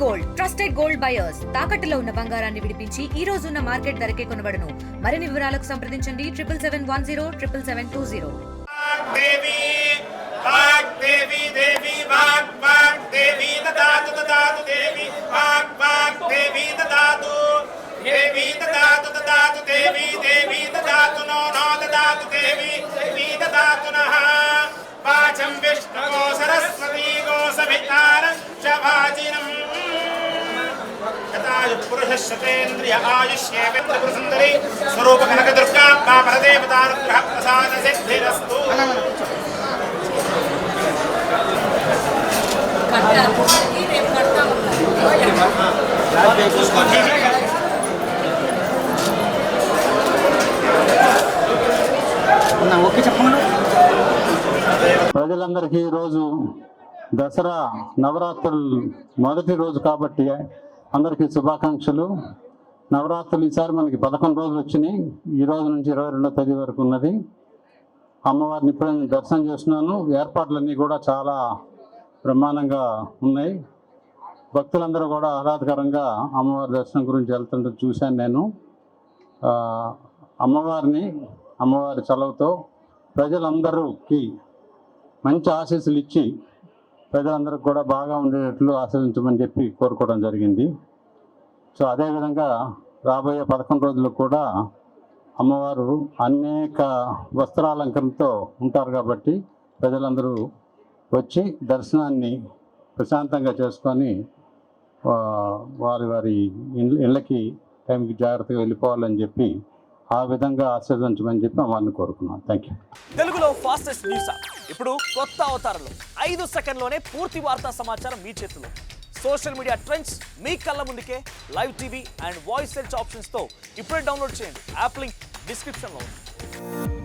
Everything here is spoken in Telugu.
గోల్డ్ ట్రస్టెడ్ గోల్డ్ బయర్స్ తాకట్టులో ఉన్న బంగారాన్ని విడిపించి ఈ రోజు ఉన్న మార్కెట్ ధరకే కొనబడును. మరిన్ని వివరాలకు సంప్రదించండి 7710772020. దేవి వాగ్ దేవి దేవి వాగ్ వాగ్ దేవి దదాతు దదాతు దేవి వాగ్ వాగ్ దేవి దదాతు దేవి దదాతు దదాతు దేవి దేవి దదాతు నో నో దదాతు దేవి దేవి దదాతు నః వాచం విష్ణుగో సరస్వతీ గో సవితారం చ వాజినం యతాయు పురుషశ్చతేంద్రియ ఆయుష్యేవేంద్ర సుందరి స్వరూప కనక దుర్గా మా పరదేవతానుగ్రహ ప్రసాద సిద్ధిరస్తు. ప్రజలందరికీ ఈరోజు దసరా నవరాత్రులు మొదటి రోజు కాబట్టి అందరికీ శుభాకాంక్షలు. నవరాత్రులు ఈసారి మనకి 11 రోజులు వచ్చినాయి. ఈ రోజు నుంచి 22వ తేదీ వరకు ఉన్నది. అమ్మవారిని ఇప్పుడే నేను దర్శనం చేస్తున్నాను. ఏర్పాట్లన్నీ కూడా చాలా బ్రహ్మాండంగా ఉన్నాయి. భక్తులందరూ కూడా ఆహ్లాదకరంగా అమ్మవారి దర్శనం గురించి వెళ్తుంటే చూశాను నేను. అమ్మవారి చలవుతో ప్రజలందరికీ మంచి ఆశీస్సులు ఇచ్చి ప్రజలందరికీ కూడా బాగా ఉండేటట్లు ఆశీర్వదించమని చెప్పి కోరుకోవడం జరిగింది. సో అదేవిధంగా రాబోయే 11 రోజులు కూడా అమ్మవారు అనేక వస్త్రాలంకరణతో ఉంటారు కాబట్టి ప్రజలందరూ వచ్చి దర్శనాన్ని ప్రశాంతంగా చేసుకొని వారి ఇళ్ళకి టైంకి జాగ్రత్తగా వెళ్ళిపోవాలని చెప్పి ఆ విధంగా ఆశీర్వదించమని చెప్పి అమ్మవారిని కోరుకున్నాను. Thank you. తెలుగులో ఫాస్టెస్ట్ న్యూస్ ఇప్పుడు కొత్త అవతారంలో 5 సెకండ్లోనే పూర్తి వార్తా సమాచారం మీ చేతిలో. సోషల్ మీడియా ట్రెండ్స్ మీ కళ్ళ ముందుకే live TV and voice search ఆప్షన్స్తో ఇప్పుడే డౌన్లోడ్ చేయండి. యాప్ లింక్ డిస్క్రిప్షన్లో ఉంది.